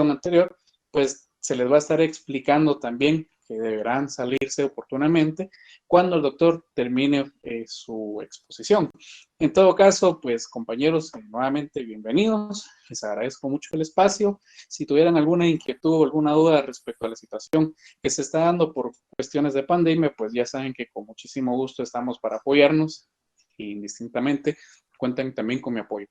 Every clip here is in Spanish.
anterior, pues se les va a estar explicando también que deberán salirse oportunamente cuando el doctor termine su exposición. En todo caso, pues compañeros, nuevamente bienvenidos. Les agradezco mucho el espacio. Si tuvieran alguna inquietud o alguna duda respecto a la situación que se está dando por cuestiones de pandemia, pues ya saben que con muchísimo gusto estamos para apoyarnos y indistintamente cuentan también con mi apoyo.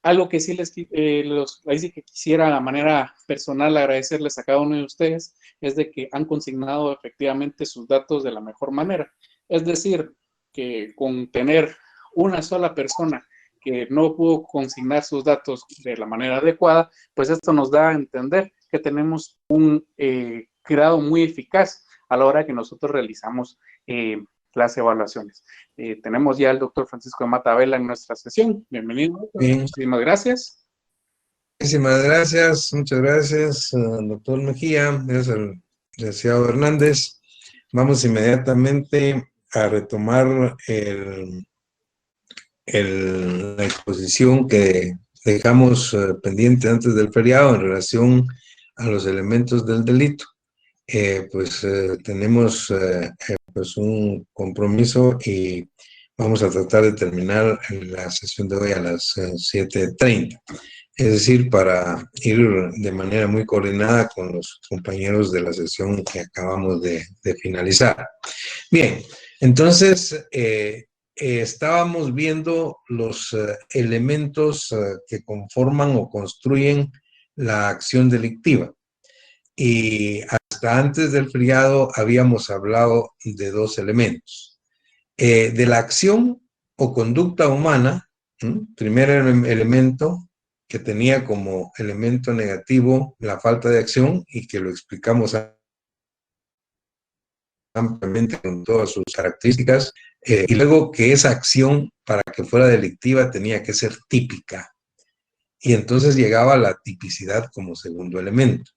Algo que sí ahí sí que quisiera de manera personal agradecerles a cada uno de ustedes es de que han consignado efectivamente sus datos de la mejor manera. Es decir, que con tener una sola persona que no pudo consignar sus datos de la manera adecuada, pues esto nos da a entender que tenemos un grado muy eficaz a la hora que nosotros realizamos las evaluaciones. Tenemos ya al doctor Francisco de Mata Vela en nuestra sesión. Bienvenido. Bien. Muchísimas gracias. Muchísimas gracias, muchas gracias, doctor Mejía, gracias al licenciado Hernández. Vamos inmediatamente a retomar la exposición que dejamos pendiente antes del feriado en relación a los elementos del delito. Tenemos pues un compromiso y vamos a tratar de terminar la sesión de hoy a las 7:30. Es decir, para ir de manera muy coordinada con los compañeros de la sesión que acabamos de finalizar. Bien, entonces estábamos viendo los elementos que conforman o construyen la acción delictiva. Y hasta antes del feriado habíamos hablado de dos elementos. De la acción o conducta humana, primer elemento que tenía como elemento negativo la falta de acción y que lo explicamos ampliamente con todas sus características, y luego que esa acción para que fuera delictiva tenía que ser típica. Y entonces llegaba la tipicidad como segundo elemento.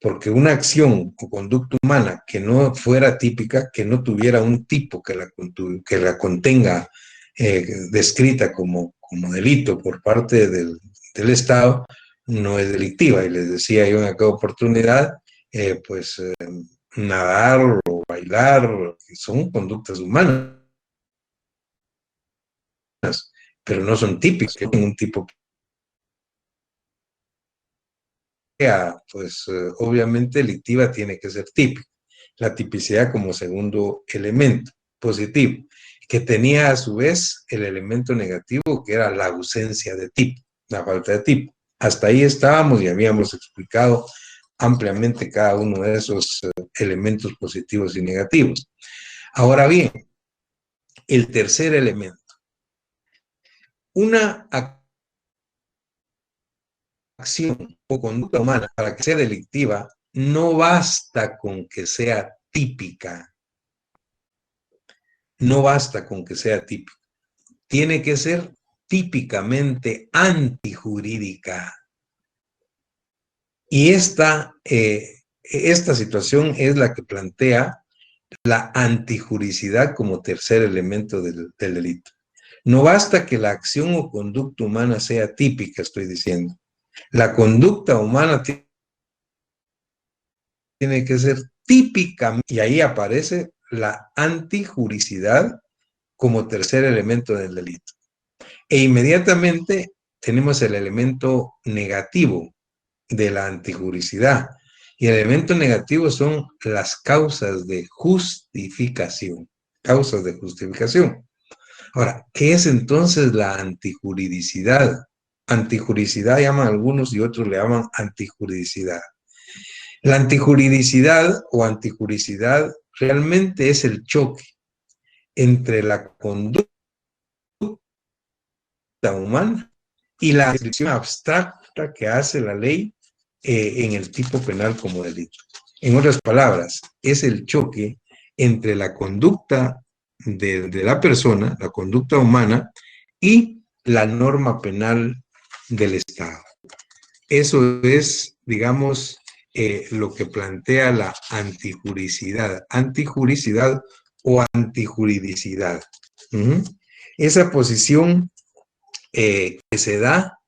Porque una acción o conducta humana que no fuera típica, que no tuviera un tipo que la contenga descrita como delito por parte del Estado, no es delictiva. Y les decía yo en aquella oportunidad, nadar o bailar son conductas humanas, pero no son típicas, que tienen un tipo. Obviamente delictiva tiene que ser típica. La tipicidad como segundo elemento positivo, que tenía a su vez el elemento negativo que era la ausencia de tipo, la falta de tipo. Hasta ahí estábamos y habíamos explicado ampliamente cada uno de esos elementos positivos y negativos. Ahora bien, el tercer elemento. Una acción o conducta humana para que sea delictiva no basta con que sea típica. No basta con que sea típica. Tiene que ser típicamente antijurídica. Y esta situación es la que plantea la antijuricidad como tercer elemento del delito. No basta que la acción o conducta humana sea típica, estoy diciendo. La conducta humana tiene que ser típica, y ahí aparece la antijuricidad como tercer elemento del delito. E inmediatamente tenemos el elemento negativo de la antijuricidad. Y el elemento negativo son las causas de justificación. Causas de justificación. Ahora, ¿qué es entonces la antijuridicidad? Antijuridicidad llaman algunos y otros le llaman antijuridicidad. La antijuridicidad o antijuridicidad realmente es el choque entre la conducta humana y la descripción abstracta que hace la ley en el tipo penal como delito. En otras palabras, es el choque entre la conducta de la persona, la conducta humana, y la norma penal del Estado. Eso es, digamos, lo que plantea la antijuridicidad o antijuridicidad. Esa posición que se da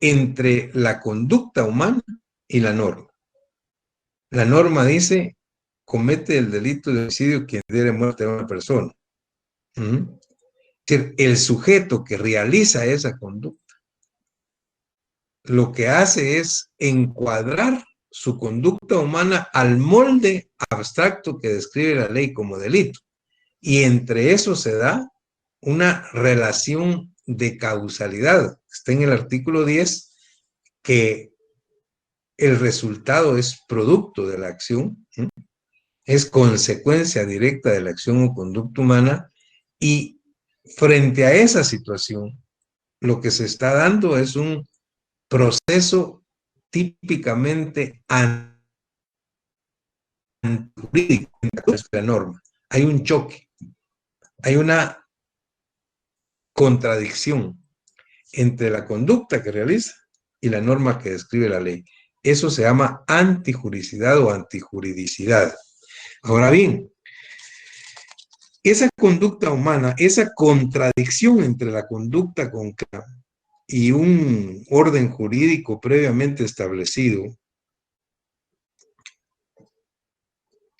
entre la conducta humana y la norma. La norma dice, comete el delito de homicidio quien diere muerte a una persona. El sujeto que realiza esa conducta, lo que hace es encuadrar su conducta humana al molde abstracto que describe la ley como delito. Y entre eso se da una relación de causalidad. Está en el artículo 10 que el resultado es producto de la acción, es consecuencia directa de la acción o conducta humana, y frente a esa situación, lo que se está dando es un proceso típicamente antijurídico en la norma. Hay un choque, hay una contradicción entre la conducta que realiza y la norma que describe la ley. Eso se llama antijuricidad o antijuridicidad. Ahora bien, esa conducta humana, esa contradicción entre la conducta concreta y un orden jurídico previamente establecido,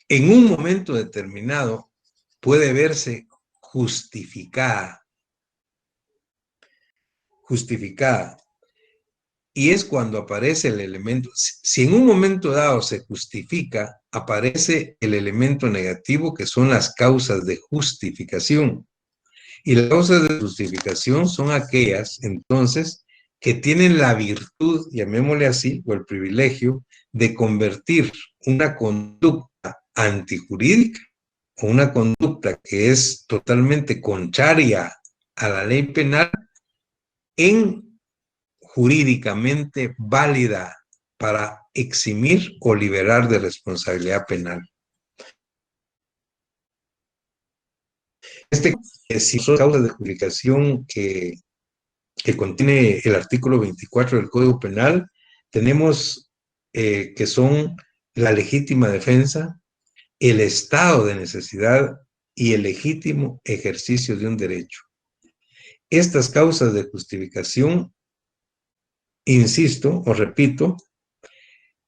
en un momento determinado puede verse justificada. Y es cuando aparece el elemento, si en un momento dado se justifica, aparece el elemento negativo que son las causas de justificación. Y las causas de justificación son aquellas, entonces, que tienen la virtud, llamémosle así, o el privilegio, de convertir una conducta antijurídica o una conducta que es totalmente contraria a la ley penal en jurídicamente válida para eximir o liberar de responsabilidad penal. Si son causas de justificación que contiene el artículo 24 del Código Penal, tenemos que son la legítima defensa, el estado de necesidad y el legítimo ejercicio de un derecho. Estas causas de justificación, insisto o repito,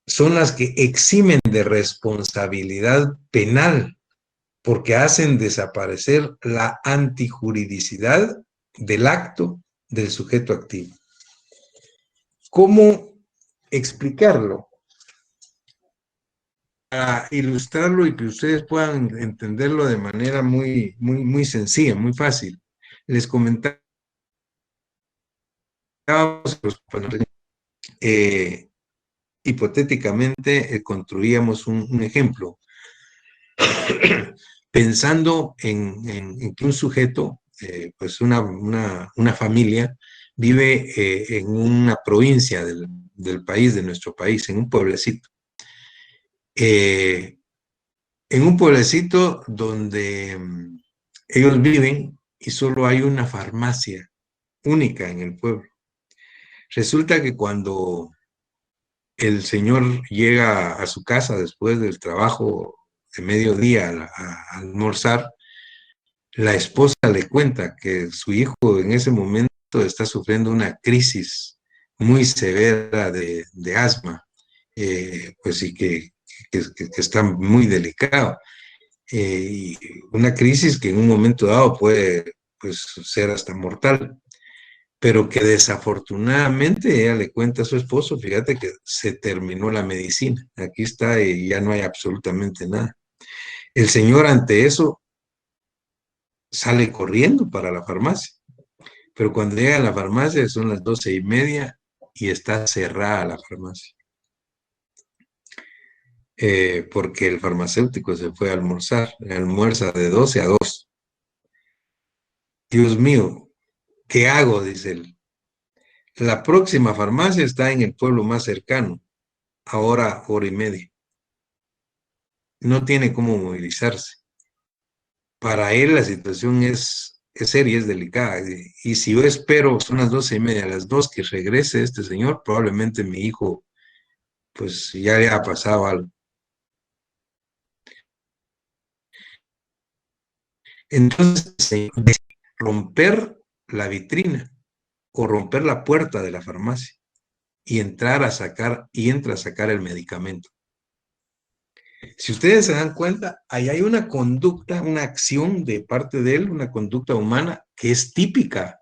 son las que eximen de responsabilidad penal porque hacen desaparecer la antijuridicidad del acto del sujeto activo. ¿Cómo explicarlo? Para ilustrarlo y que ustedes puedan entenderlo de manera muy sencilla, muy fácil. Les comentaba hipotéticamente construíamos un ejemplo pensando en que un sujeto, pues una familia vive en una provincia del país, de nuestro país, en un pueblecito. En un pueblecito donde ellos viven y solo hay una farmacia única en el pueblo. Resulta que cuando el señor llega a su casa después del trabajo de mediodía a almorzar, la esposa le cuenta que su hijo en ese momento está sufriendo una crisis muy severa de asma, pues y que está muy delicado. Y una crisis que en un momento dado puede pues, ser hasta mortal, pero que desafortunadamente ella le cuenta a su esposo, fíjate que se terminó la medicina, aquí está y ya no hay absolutamente nada. El señor ante eso sale corriendo para la farmacia, pero cuando llega a la farmacia son las 12:30 y está cerrada la farmacia. Porque el farmacéutico se fue a almorzar, almuerza de 12 a 2. Dios mío, ¿qué hago? Dice él. La próxima farmacia está en el pueblo más cercano, a hora y media. No tiene cómo movilizarse. Para él la situación es seria, es delicada. Y si yo espero, son las 12:30, a las 2 que regrese este señor, probablemente mi hijo, pues ya le ha pasado algo. Entonces, romper la vitrina o romper la puerta de la farmacia y entra a sacar el medicamento. Si ustedes se dan cuenta, ahí hay una conducta, una acción de parte de él, una conducta humana que es típica,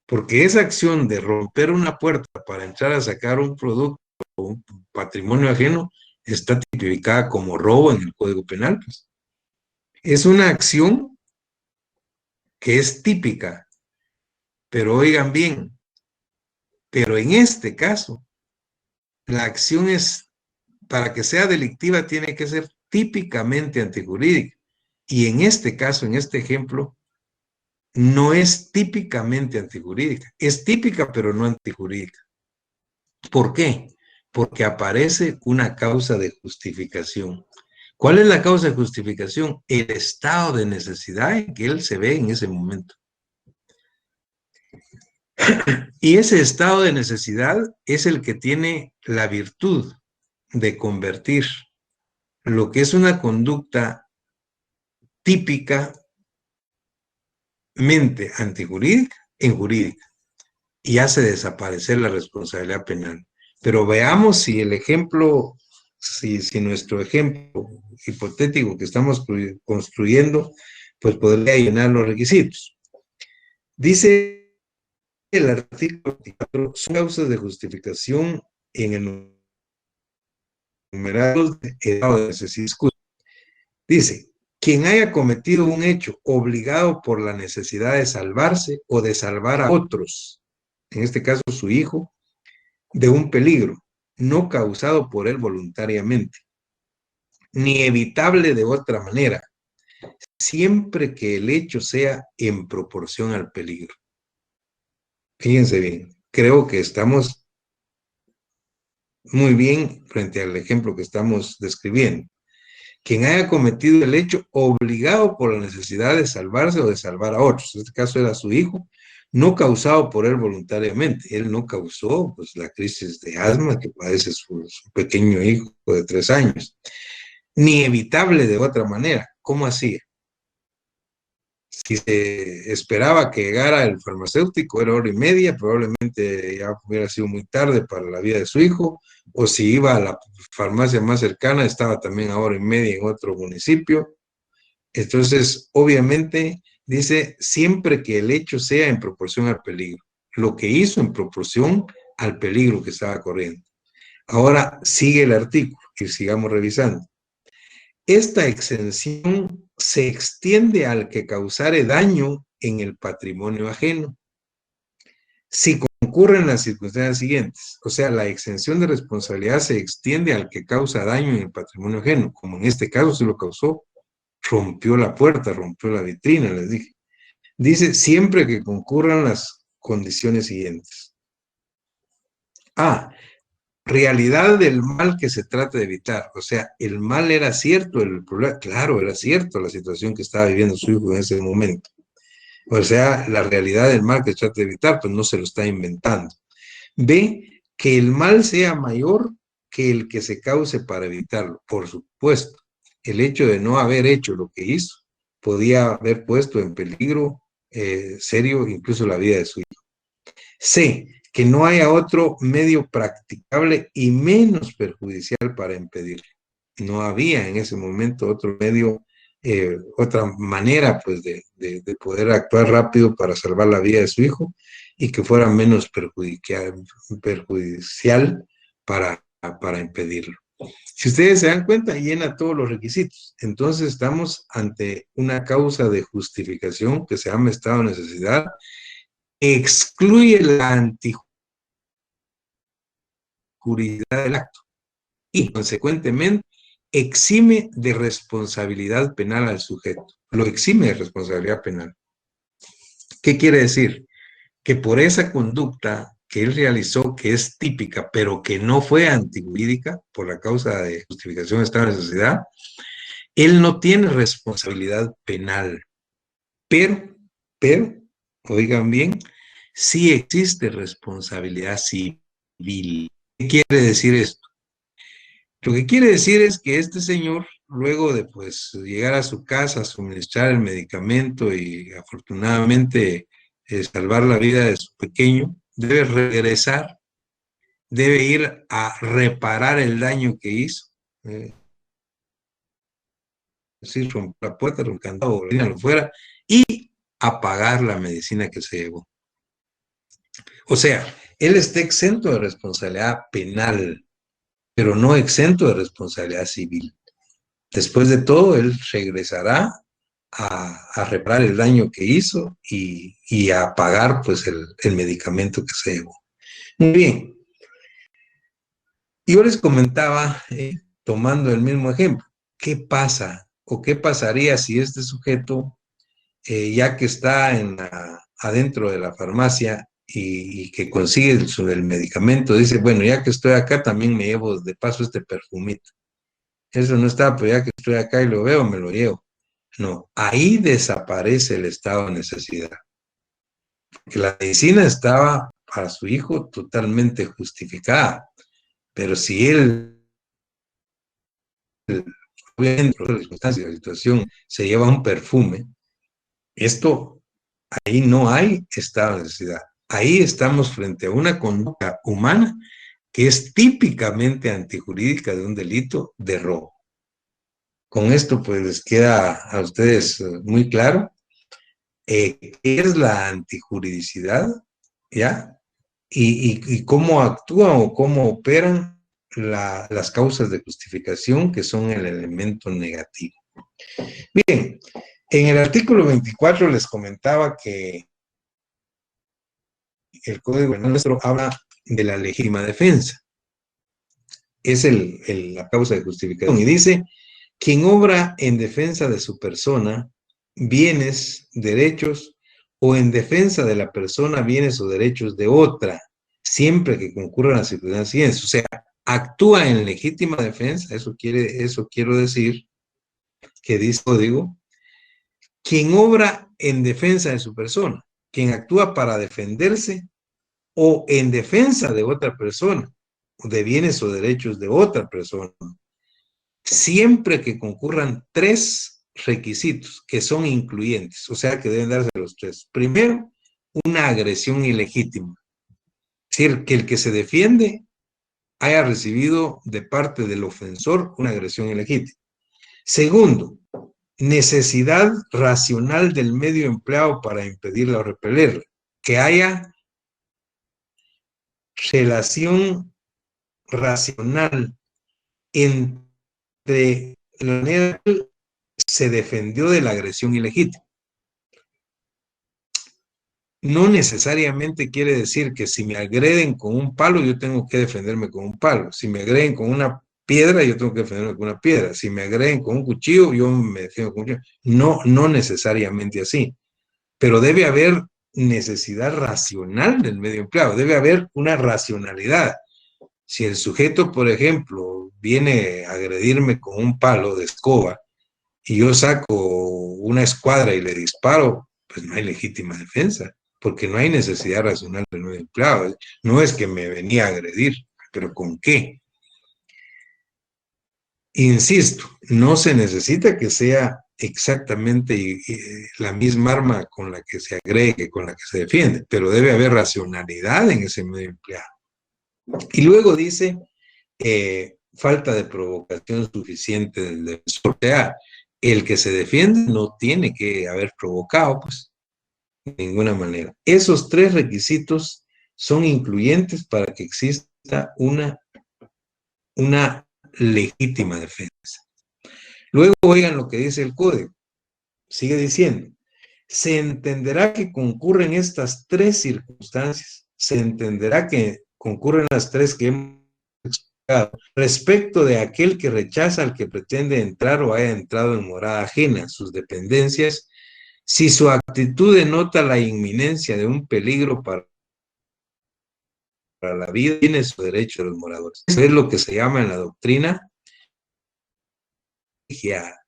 porque esa acción de romper una puerta para entrar a sacar un producto o un patrimonio ajeno está tipificada como robo en el Código Penal, pues. Es una acción que es típica, pero oigan bien, pero en este caso, la acción es, para que sea delictiva, tiene que ser típicamente antijurídica. Y en este caso, en este ejemplo, no es típicamente antijurídica. Es típica, pero no antijurídica. ¿Por qué? Porque aparece una causa de justificación. ¿Cuál es la causa de justificación? El estado de necesidad en que él se ve en ese momento. Y ese estado de necesidad es el que tiene la virtud de convertir lo que es una conducta típicamente antijurídica en jurídica y hace desaparecer la responsabilidad penal. Pero veamos si el ejemplo, si nuestro ejemplo hipotético que estamos construyendo, pues podría llenar los requisitos. Dice el artículo 24, son causas de justificación en el numeral de estado de necesidad. Dice, quien haya cometido un hecho obligado por la necesidad de salvarse o de salvar a otros, en este caso su hijo, de un peligro, no causado por él voluntariamente, ni evitable de otra manera, siempre que el hecho sea en proporción al peligro. Fíjense bien, creo que estamos muy bien frente al ejemplo que estamos describiendo. Quien haya cometido el hecho obligado por la necesidad de salvarse o de salvar a otros, en este caso era su hijo, no causado por él voluntariamente. Él no causó pues, la crisis de asma que padece su pequeño hijo de 3 años, ni evitable de otra manera. ¿Cómo hacía? Si se esperaba que llegara el farmacéutico, era 1:30, probablemente ya hubiera sido muy tarde para la vida de su hijo, o si iba a la farmacia más cercana, estaba también a 1:30 en otro municipio. Entonces, obviamente, dice, siempre que el hecho sea en proporción al peligro, lo que hizo en proporción al peligro que estaba corriendo. Ahora sigue el artículo, y sigamos revisando. Esta exención se extiende al que causare daño en el patrimonio ajeno. Si concurren las circunstancias siguientes, o sea, la exención de responsabilidad se extiende al que causa daño en el patrimonio ajeno, como en este caso se lo causó, rompió la puerta, rompió la vitrina, les dije. Dice, siempre que concurran las condiciones siguientes. Realidad del mal que se trata de evitar. O sea, el mal era cierto, el problema, claro, era cierto la situación que estaba viviendo su hijo en ese momento. O sea, la realidad del mal que se trata de evitar, pues no se lo está inventando. B, que el mal sea mayor que el que se cause para evitarlo. Por supuesto, el hecho de no haber hecho lo que hizo podía haber puesto en peligro serio incluso la vida de su hijo. C, que no haya otro medio practicable y menos perjudicial para impedirlo. No había en ese momento otro medio, otra manera pues de poder actuar rápido para salvar la vida de su hijo y que fuera menos perjudicial para impedirlo. Si ustedes se dan cuenta, llena todos los requisitos. Entonces estamos ante una causa de justificación que se llama estado de necesidad, excluye la antijuridad del acto y, consecuentemente, exime de responsabilidad penal al sujeto. Lo exime de responsabilidad penal. ¿Qué quiere decir? Que por esa conducta que él realizó, que es típica, pero que no fue antijurídica por la causa de justificación de estado de necesidad, él no tiene responsabilidad penal. Pero, oigan bien, sí existe responsabilidad civil. ¿Qué quiere decir esto? Lo que quiere decir es que este señor, luego de pues llegar a su casa, suministrar el medicamento y afortunadamente salvar la vida de su pequeño, debe regresar debe ir a reparar el daño que hizo. Es decir, romper la puerta, romper el candado, lo fuera, y a pagar la medicina que se llevó. O sea, él está exento de responsabilidad penal, pero no exento de responsabilidad civil. Después de todo, él regresará a reparar el daño que hizo y a pagar pues el medicamento que se llevó. Muy bien. Yo les comentaba, tomando el mismo ejemplo, ¿qué pasa o qué pasaría si este sujeto, ya que está adentro de la farmacia y que consigue el medicamento, dice, bueno, ya que estoy acá, también me llevo de paso este perfumito? Eso no está, pero ya que estoy acá y lo veo, me lo llevo. No, ahí desaparece el estado de necesidad. Porque la medicina estaba para su hijo totalmente justificada. Pero si él, dentro de la circunstancia, de la situación, se lleva un perfume, esto, ahí no hay estado de necesidad. Ahí estamos frente a una conducta humana que es típicamente antijurídica de un delito de robo. Con esto, pues, les queda a ustedes muy claro qué es la antijuridicidad, ¿ya? Y cómo actúan o cómo operan las causas de justificación, que son el elemento negativo. Bien, en el artículo 24 les comentaba que el Código Penal nuestro habla de la legítima defensa. Es la causa de justificación. Y dice, quien obra en defensa de su persona, bienes, derechos, o en defensa de la persona, bienes o derechos de otra, siempre que concurran las circunstancias. O sea, actúa en legítima defensa, eso quiero decir, que dice el código, quien obra en defensa de su persona, quien actúa para defenderse o en defensa de otra persona, o de bienes o derechos de otra persona, siempre que concurran tres requisitos que son incluyentes, o sea que deben darse los tres. Primero, una agresión ilegítima. Es decir, que el que se defiende haya recibido de parte del ofensor una agresión ilegítima. Segundo, necesidad racional del medio empleado para impedirla o repelerla. Que haya relación racional entre la manera que se defendió de la agresión ilegítima. No necesariamente quiere decir que si me agreden con un palo, yo tengo que defenderme con un palo. Si me agreden con una piedra, yo tengo que defenderme con una piedra. Si me agreden con un cuchillo, yo me defiendo con un cuchillo. No, no necesariamente así. Pero debe haber necesidad racional del medio empleado. Debe haber una racionalidad. Si el sujeto, por ejemplo, viene a agredirme con un palo de escoba y yo saco una escuadra y le disparo, pues no hay legítima defensa, porque no hay necesidad racional del medio empleado. No es que me venía a agredir, pero ¿con qué? Insisto, no se necesita que sea exactamente la misma arma con la que se agrede que con la que se defiende, pero debe haber racionalidad en ese medio empleado. Y luego dice, falta de provocación suficiente del defensor. O sea, el que se defiende no tiene que haber provocado, pues, de ninguna manera. Esos tres requisitos son incluyentes para que exista una legítima defensa. Luego, oigan lo que dice el código. Sigue diciendo, se entenderá que concurren estas tres circunstancias. Se entenderá que concurren las tres que hemos explicado respecto de aquel que rechaza al que pretende entrar o haya entrado en morada ajena, sus dependencias, si su actitud denota la inminencia de un peligro para la vida, tiene su derecho de los moradores. Eso es lo que se llama en la doctrina privilegiada.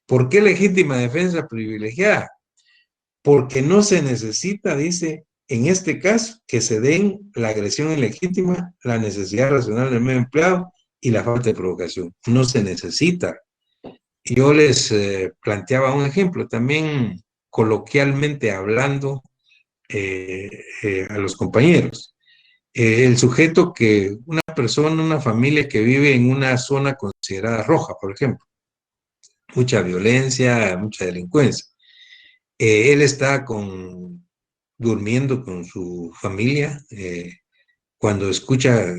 ¿Por qué legítima defensa privilegiada? Porque no se necesita, dice, en este caso, que se den la agresión ilegítima, la necesidad racional del medio empleado y la falta de provocación. No se necesita. Yo les planteaba un ejemplo, también coloquialmente hablando a los compañeros. El sujeto que, una persona, una familia que vive en una zona considerada roja, por ejemplo, mucha violencia, mucha delincuencia. Él está durmiendo con su familia cuando escucha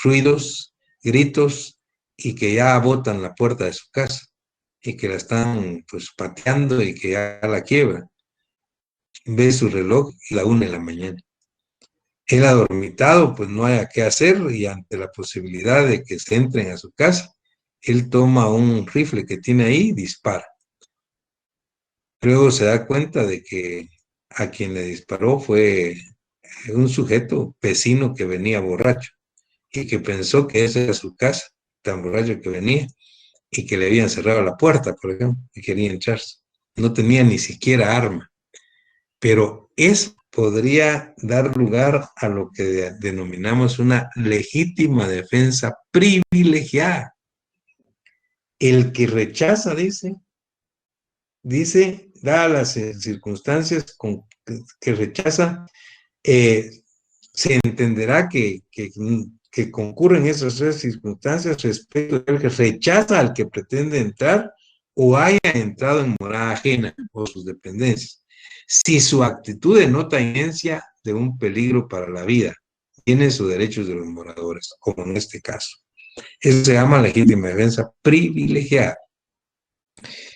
ruidos, gritos y que ya botan la puerta de su casa y que la están pues pateando y que ya la quiebra. Ve su reloj y la 1 de la mañana. Él adormitado, pues no haya qué hacer y ante la posibilidad de que se entren a su casa, él toma un rifle que tiene ahí y dispara. Luego se da cuenta de que a quien le disparó fue un sujeto vecino que venía borracho y que pensó que esa era su casa, tan borracho que venía, y que le habían cerrado la puerta, por ejemplo, y quería entrarse. No tenía ni siquiera arma. Pero eso podría dar lugar a lo que denominamos una legítima defensa privilegiada. El que rechaza, dadas las circunstancias que rechaza, se entenderá que concurren esas tres circunstancias respecto al que rechaza al que pretende entrar o haya entrado en morada ajena o sus dependencias. Si su actitud denota inherencia de un peligro para la vida, tiene sus derechos de los moradores, como en este caso. Eso se llama legítima defensa privilegiada.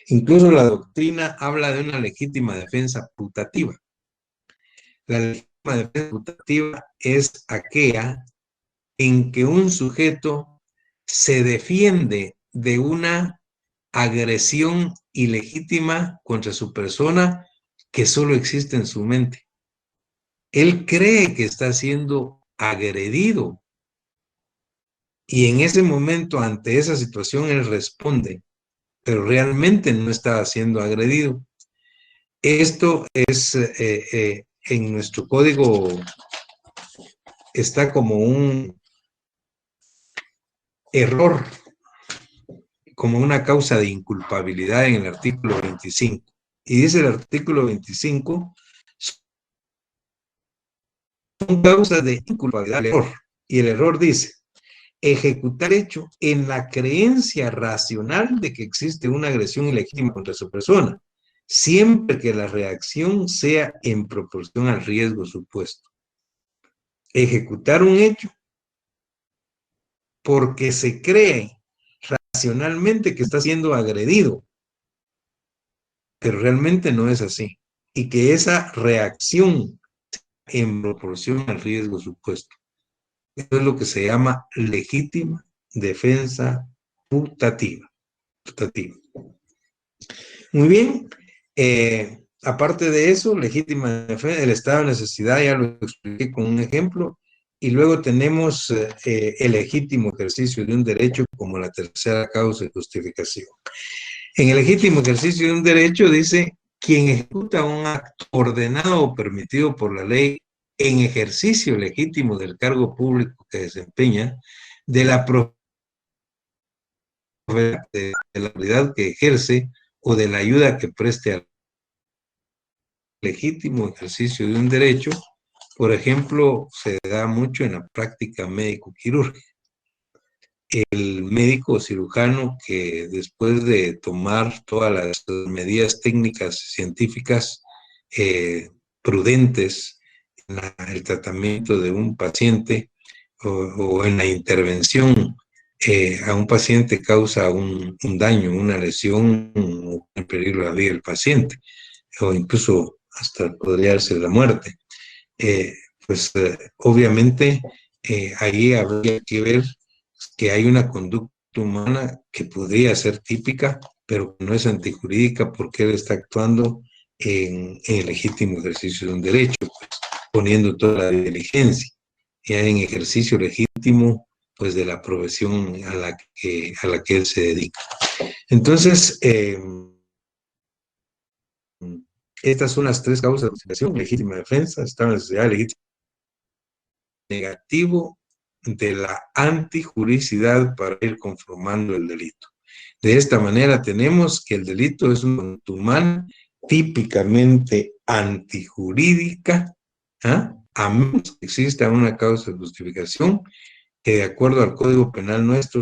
Incluso la doctrina habla de una legítima defensa putativa. La legítima defensa putativa es aquella en que un sujeto se defiende de una agresión ilegítima contra su persona que solo existe en su mente. Él cree que está siendo agredido y en ese momento, ante esa situación, él responde, pero realmente no está siendo agredido. Esto es, en nuestro código, está como un error, como una causa de inculpabilidad en el artículo 25. Y dice el artículo 25, son causas de inculpabilidad, el error. Y el error dice, ejecutar hecho en la creencia racional de que existe una agresión ilegítima contra su persona, siempre que la reacción sea en proporción al riesgo supuesto. Ejecutar un hecho porque se cree racionalmente que está siendo agredido, pero realmente no es así. Y que esa reacción en proporción al riesgo supuesto. Eso es lo que se llama legítima defensa putativa. Muy bien. Aparte de eso, legítima defensa, el estado de necesidad, ya lo expliqué con un ejemplo, y luego tenemos el legítimo ejercicio de un derecho como la tercera causa de justificación. En el legítimo ejercicio de un derecho dice, quien ejecuta un acto ordenado o permitido por la ley en ejercicio legítimo del cargo público que desempeña, de la autoridad que ejerce o de la ayuda que preste al legítimo ejercicio de un derecho, por ejemplo, se da mucho en la práctica médico-quirúrgica. El médico cirujano que después de tomar todas las medidas técnicas científicas prudentes en el tratamiento de un paciente o en la intervención a un paciente causa un daño, una lesión o en peligro la vida del paciente o incluso hasta podría ser la muerte. Obviamente ahí habría que ver que hay una conducta humana que podría ser típica, pero no es antijurídica porque él está actuando en el legítimo ejercicio de un derecho, pues, poniendo toda la diligencia, ya en ejercicio legítimo pues de la profesión a la que él se dedica. Entonces, estas son las tres causas de justificación: legítima defensa, estado de necesidad, legítimo negativo de la antijuricidad para ir conformando el delito. De esta manera tenemos que el delito es una conducta humana típicamente antijurídica, a menos que exista una causa de justificación, que de acuerdo al Código Penal nuestro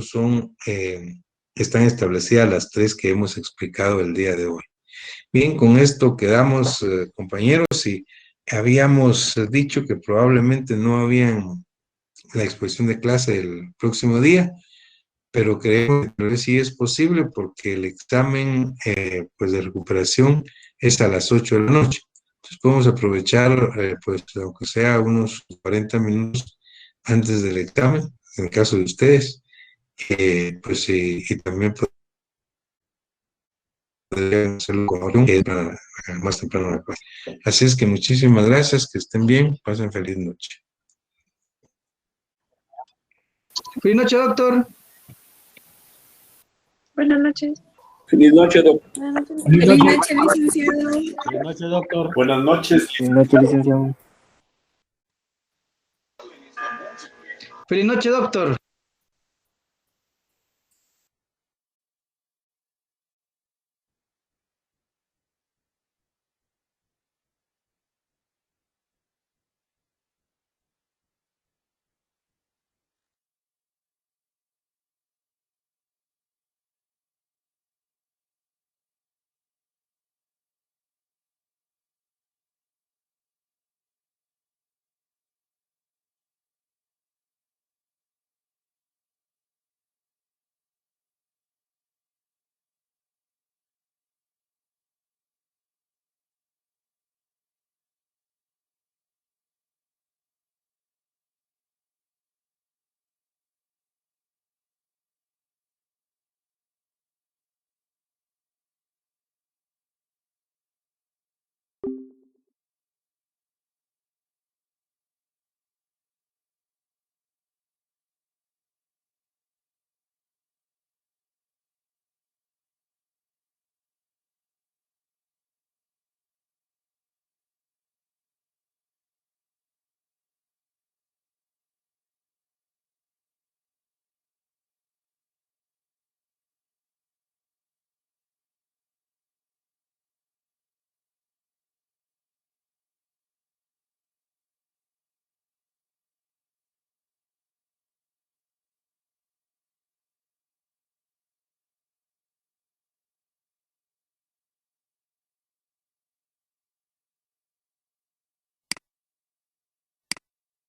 están establecidas las tres que hemos explicado el día de hoy. Bien, con esto quedamos, compañeros, y habíamos dicho que probablemente no habían la exposición de clase el próximo día, pero creemos que tal vez sí es posible porque el examen pues de recuperación es a las 8 de la noche. Entonces podemos aprovechar, pues aunque sea unos 40 minutos antes del examen, en el caso de ustedes, pues y también podrían hacerlo con orden, que es más temprano la clase. Así es que muchísimas gracias, que estén bien, pasen feliz noche. Feliz noche, doctor. Buenas noches. Feliz noche, doctor. Feliz noche, licenciado. Buenas noches, doctor. Buenas noches. Buenas noches, licenciado. Feliz noche, doctor.